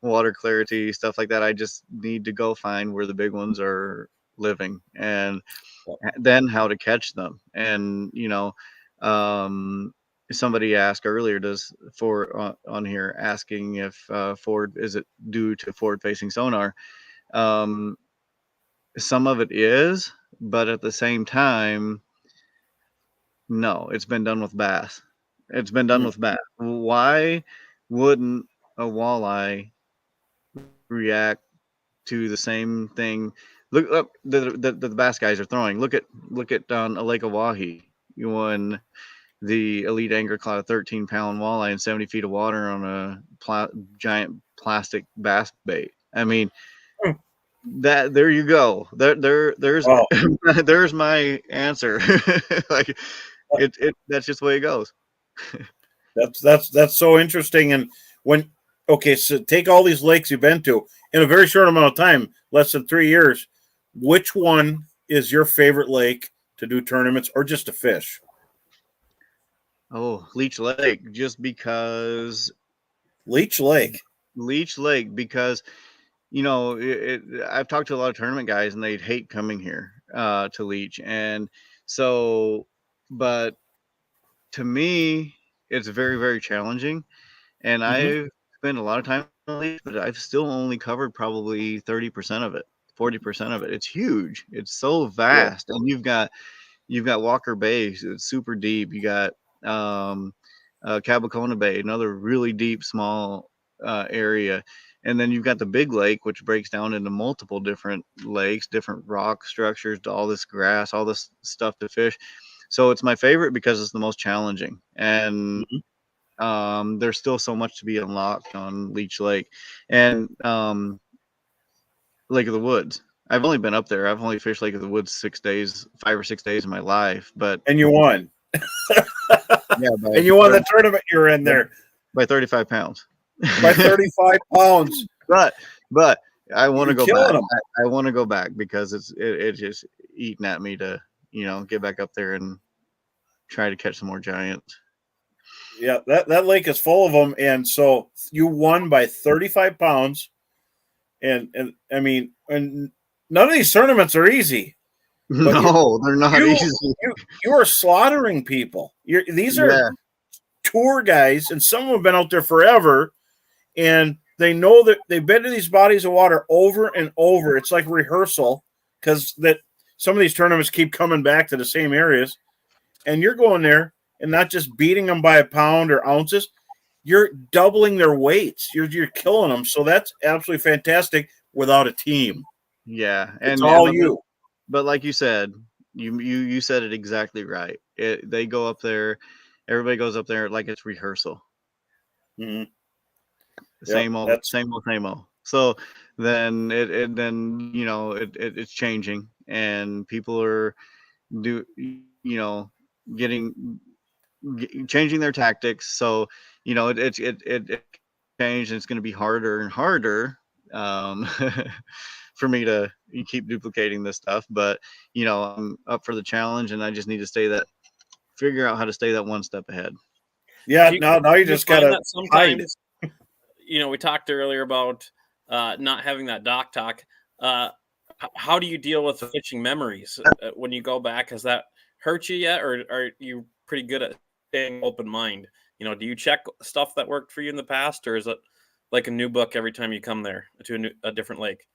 water clarity, stuff like that. I just need to go find where the big ones are living, and then how to catch them. And um, somebody asked earlier, does Ford on here asking if Ford is it due to forward facing sonar? Um, some of it is, but at the same time, no, it's been done with bass. It's been done with bass. Why wouldn't a walleye react to the same thing? Look up the bass guys are throwing. Look at a Lake of Wahi when the elite angler caught a 13-pound walleye in 70 feet of water on a giant plastic bass bait. I mean, that there you go. There's Wow. there's my answer. Like that's just the way it goes. That's so interesting. And so take all these lakes you've been to in a very short amount of time, less than 3 years. Which one is your favorite lake to do tournaments or just to fish? Oh, Leech Lake, just because Leech Lake. because I've talked to a lot of tournament guys and they'd hate coming here to Leech, and so, but to me, it's very, very challenging. And I've spent a lot of time on Leech, but I've still only covered probably 30% of it, 40% of it. It's huge. It's so vast. And you've got Walker Bay, it's super deep. You got Cabacona Bay, another really deep, small area. And then you've got the big lake, which breaks down into multiple different lakes, different rock structures, all this grass, all this stuff to fish. So it's my favorite because it's the most challenging. And there's still so much to be unlocked on Leech Lake. And Lake of the Woods. I've only been up there. I've only fished Lake of the Woods 5 or 6 days in my life, but And you won. yeah, And you won the tournament you were in there by 35 pounds. by 35 pounds. But I want to You're go killing back. them. I want to go back because it's just eating at me to get back up there and try to catch some more giants. Yeah, that lake is full of them. And so you won by 35 pounds. And I mean, and none of these tournaments are easy. No, they're not easy. You are slaughtering people. These are tour guys, and some of them have been out there forever, and they know that they've been to these bodies of water over and over. It's like rehearsal because that some of these tournaments keep coming back to the same areas, and you're going there and not just beating them by a pound or ounces. You're doubling their weights. You're killing them. So that's absolutely fantastic without a team. Yeah, It's all but, you. But like you said, you said it exactly right. They go up there, everybody goes up there like it's rehearsal. Mm-hmm. Same old. So then it's changing, and people are changing their tactics. So it changed, and it's going to be harder and harder for me to keep duplicating this stuff. But I'm up for the challenge, and I just need to figure out how to stay that one step ahead. Yeah, now you just gotta hide. Sometimes, we talked earlier about not having that dock talk. How do you deal with fishing memories when you go back? Has that hurt you yet, or are you pretty good at staying open mind? Do you check stuff that worked for you in the past, or is it like a new book every time you come there to a different lake?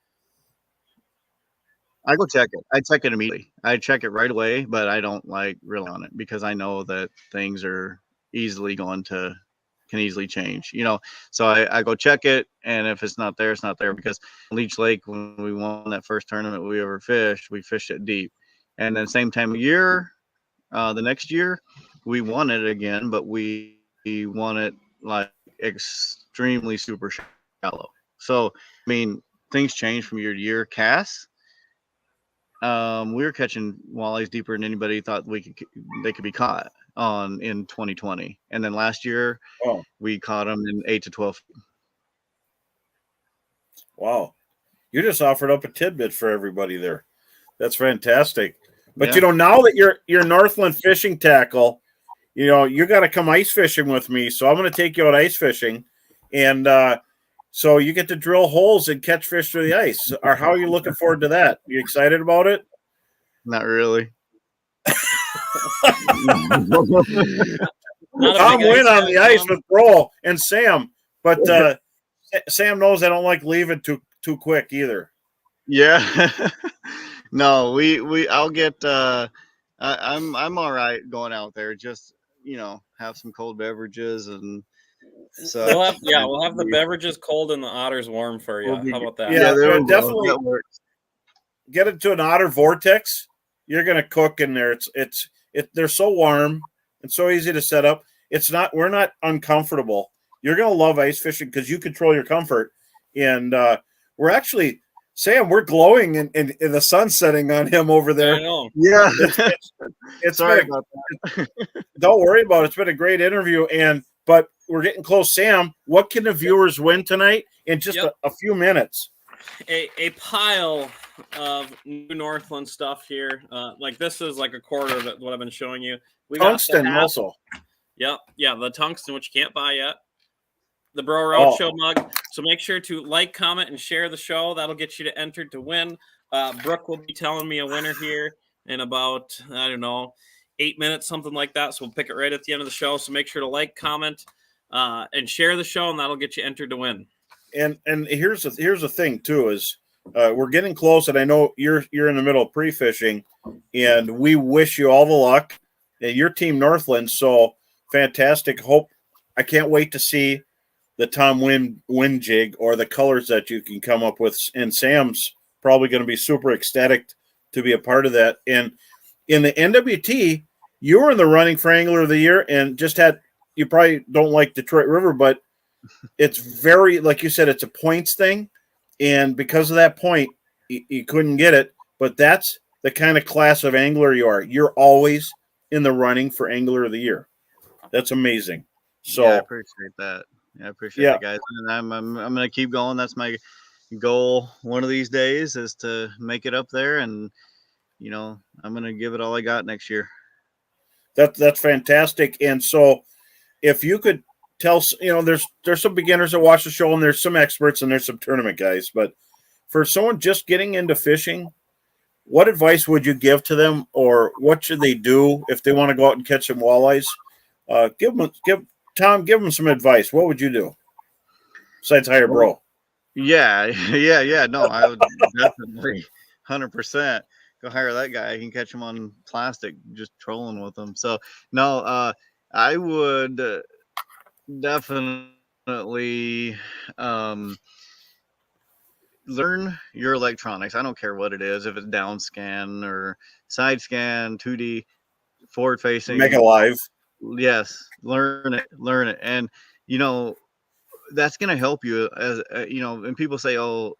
I go check it. I check it immediately. I check it right away, but I don't rely on it because I know that things are can easily change. So I go check it, and if it's not there, it's not there. Because Leech Lake, when we won that first tournament we ever fished, we fished it deep, and then same time of year, the next year, we won it again, but we won it like extremely super shallow. So I mean, things change from year to year. Casts. We were catching walleyes deeper than anybody thought they could be caught in 2020, and then last year we caught them in 8 to 12 feet. Wow, you just offered up a tidbit for everybody there. That's fantastic. But Yeah. now that you're Northland fishing tackle, you got to come ice fishing with me. So I'm going to take you out ice fishing, and so you get to drill holes and catch fish through the ice. Or how are you looking forward to that? You excited about it? Not really. Not a Tom big went on guy, the ice Tom. with Bro and Sam, but Sam knows I don't like leaving too quick either. Yeah. No, I'll get I'm all right going out there. Just, have some cold beverages and such. We'll have the beverages cold and the otters warm for you. We'll be, How about that? Yeah, there we go. definitely. That works. Get into an otter vortex. You're gonna cook in there. They're so warm and so easy to set up. We're not uncomfortable. You're gonna love ice fishing because you control your comfort. And we're actually, Sam, we're glowing in the sun setting on him over there. I know. Yeah. It's Sorry been, about that. don't worry about it. It's been a great interview, but we're getting close. Sam, what can the viewers win tonight in just a few minutes? A pile of new Northland stuff here. Like this is like a quarter of what I've been showing you. We Tungsten got also. Yep, yeah, the tungsten, which you can't buy yet. The Bro Roadshow mug. So make sure to like, comment, and share the show. That'll get you to enter to win. Brooke will be telling me a winner here in about, 8 minutes, something like that. So we'll pick it right at the end of the show. So make sure to like, comment, and share the show, and that'll get you entered to win. And here's the thing too is we're getting close, and I know you're in the middle of pre-fishing, and we wish you all the luck. And your team Northland, so fantastic. I can't wait to see the Tom Win jig or the colors that you can come up with. And Sam's probably going to be super ecstatic to be a part of that. And in the NWT, you were in the running for Angler of the Year, and you probably don't like Detroit River, but it's very, like you said, it's a points thing. And because of that point, you couldn't get it. But that's the kind of class of angler you are. You're always in the running for Angler of the Year. That's amazing. So yeah, I appreciate that. Yeah, I appreciate that, guys. And I'm going to keep going. That's my goal one of these days is to make it up there. And, I'm going to give it all I got next year. That's fantastic. And so if you could tell, there's some beginners that watch the show, and there's some experts, and there's some tournament guys. But for someone just getting into fishing, what advice would you give to them, or what should they do if they want to go out and catch some walleyes? Give them some advice. What would you do besides hire Bro? Yeah. No, I would definitely 100% go hire that guy. He can catch him on plastic, just trolling with them. So no, I would definitely learn your electronics. I don't care what it is, if it's down scan or side scan, 2D, forward facing, Mega Live. Yes, learn it. And that's going to help you as and people say, oh,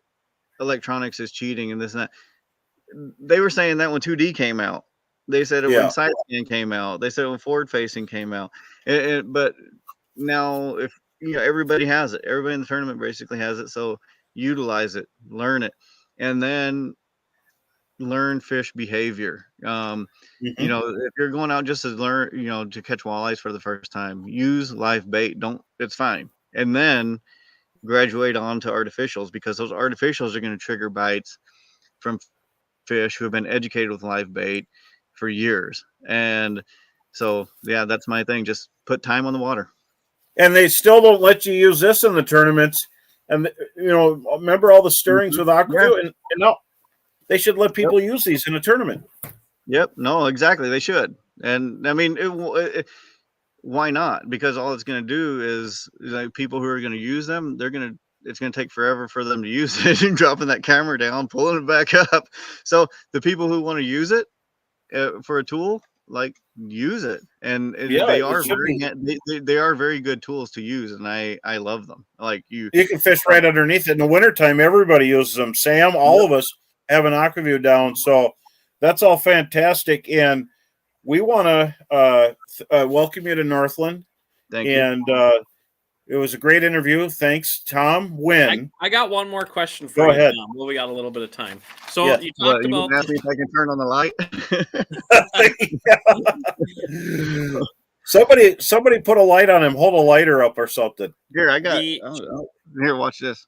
electronics is cheating and this and that. They were saying that when 2D came out. They said it when side scan came out. They said when forward facing came out. But now if everybody has it, everybody in the tournament basically has it, so utilize it, learn it, and then learn fish behavior. If you're going out just to learn, to catch walleyes for the first time, use live bait. It's fine. And then graduate on to artificials, because those artificials are going to trigger bites from fish who have been educated with live bait for years. And so, yeah, that's my thing. Just put time on the water. And they still don't let you use this in the tournaments. And, remember all the stirrings with Aquaview? And no, they should let people use these in a tournament. Yep. No, exactly. They should. And I mean, why not? Because all it's going to do is like people who are going to use them, it's going to take forever for them to use it, and dropping that camera down, pulling it back up. So the people who want to use it for a tool, like, use it. And they are very good tools to use. And I love them. Like you can fish right underneath it. In the wintertime, everybody uses them. Sam, all of us have an Aquaview down. So that's all fantastic. And we want to welcome you to Northland. Thank you. And It was a great interview. Thanks, Tom Huynh. I got one more question for Go you. ahead. Well, we got a little bit of time. So Yeah. you What, talked you about gonna ask me if I can turn on the light? Somebody put a light on him. Hold a lighter up or something. Here, I got. the. Here, watch this.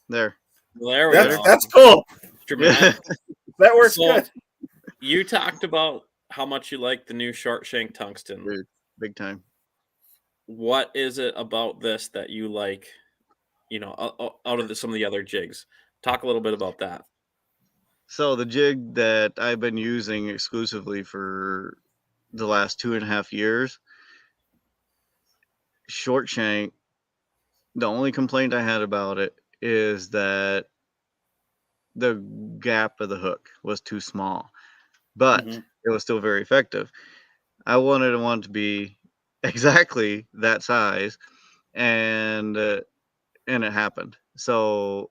There. There we go. That's cool. Dramatic. That works So, good. You talked about how much you like the new short shank tungsten. Dude, big time. What is it about this that you like? Out of some of the other jigs. Talk a little bit about that. So the jig that I've been using exclusively for the last 2.5 years, short shank. The only complaint I had about it is that the gap of the hook was too small, but it was still very effective. I wanted one to be exactly that size, and it happened. So,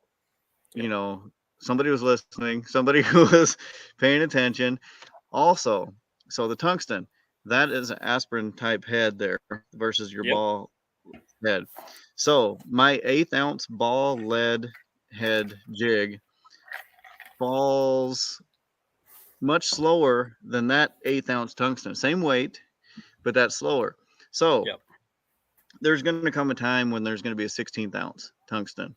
somebody was listening, somebody who was paying attention. Also, so the tungsten, that is an aspirin type head there versus your ball head. So my 1/8 ounce ball lead head jig falls much slower than that 1/8 ounce tungsten. Same weight, but that's slower. So there's going to come a time when there's going to be a 16th ounce tungsten.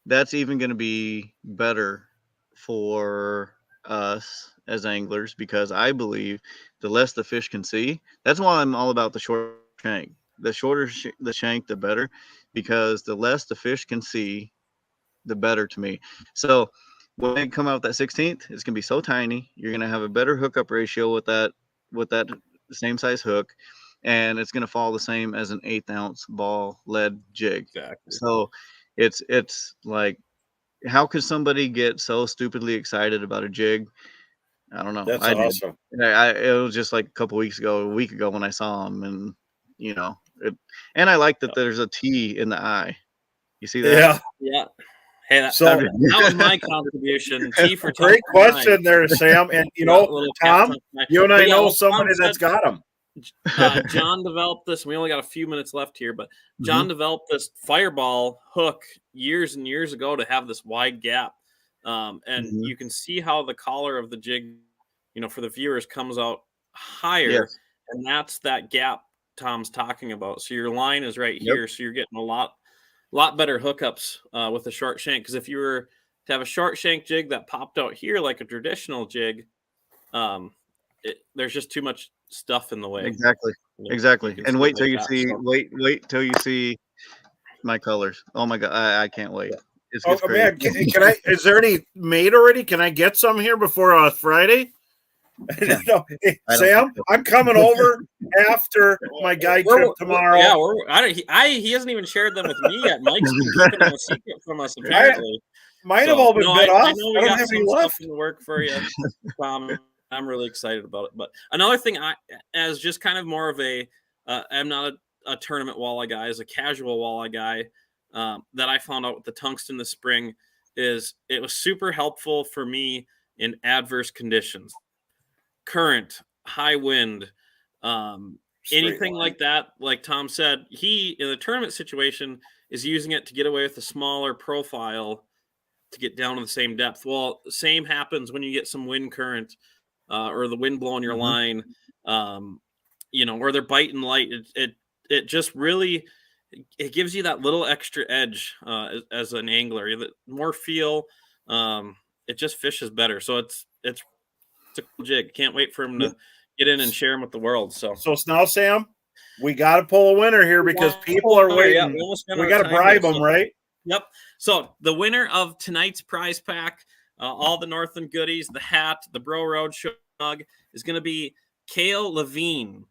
That's even going to be better for us as anglers, because I believe the less the fish can see. That's why I'm all about the short shank. The shorter the shank, the better, because the less the fish can see, the better to me. So when they come out that 16th, it's gonna be so tiny. You're gonna have a better hookup ratio with that same size hook, and it's gonna fall the same as an 1/8 ounce ball lead jig. Exactly. So it's like, how could somebody get so stupidly excited about a jig? I don't know. That's I awesome. did. It was just like a week ago when I saw him, and and I like that there's a T in the eye. You see that? Yeah. Hey, that was my contribution. T for great question there, Sam. And Tom, you and I know somebody that's got them. John developed this. We only got a few minutes left here, but John developed this fireball hook years and years ago to have this wide gap. And you can see how the collar of the jig, for the viewers, comes out higher. Yes. And that's that gap Tom's talking about. So your line is right here. So you're getting a lot better hookups with a short shank. Because if you were to have a short shank jig that popped out here like a traditional jig, there's just too much stuff in the way. Exactly. And wait till you see. Wait till you see my colors. Oh my God, I can't wait. Man, can I? Is there any made already? Can I get some here before Friday? No, hey, Sam, I'm coming over after my guide trip tomorrow. Yeah, he hasn't even shared them with me yet. Mike's been keeping them a secret from us, apparently. Might have all been bit off. I know we got some stuff in the work for you, Tom. I'm really excited about it. But another thing, as just kind of more of I'm not a tournament walleye guy, as a casual walleye guy, that I found out with the tungsten this spring is it was super helpful for me in adverse conditions. Current, high wind, anything like that. Like Tom said, he, in the tournament situation, is using it to get away with a smaller profile to get down to the same depth. Well, the same happens when you get some wind current or the wind blowing your line, or they're biting light. It just really, it gives you that little extra edge as an angler. More feel. It just fishes better. So it's a cool jig. Can't wait for him to get in and share him with the world. So now, Sam, we got to pull a winner here because people are waiting. We got to bribe them, right? Yep. So the winner of tonight's prize pack, all the Northland goodies, the hat, the Bro Road Show mug, is going to be Cale Levine.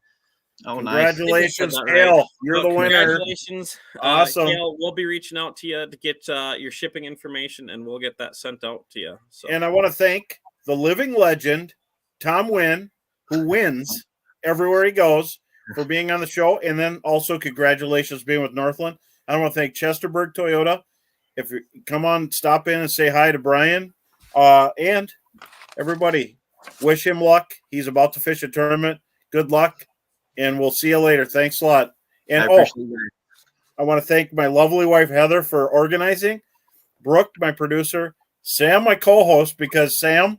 Oh, congratulations, nice. Cale! Right. You're the winner. Congratulations, awesome. Cale, we'll be reaching out to you to get your shipping information, and we'll get that sent out to you. So. And I want to thank the living legend, Tom Huynh, who wins everywhere he goes, for being on the show. And then also congratulations being with Northland. I want to thank Chesterburg Toyota. If you come on, stop in and say hi to Brian. And everybody, wish him luck. He's about to fish a tournament. Good luck. And we'll see you later. Thanks a lot. And I appreciate you. I want to thank my lovely wife Heather for organizing, Brooke, my producer, Sam, my co-host, because Sam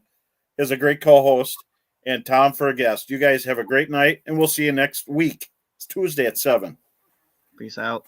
is a great co-host, and Tom for a guest. You guys have a great night, and we'll see you next week. It's Tuesday at 7. Peace out.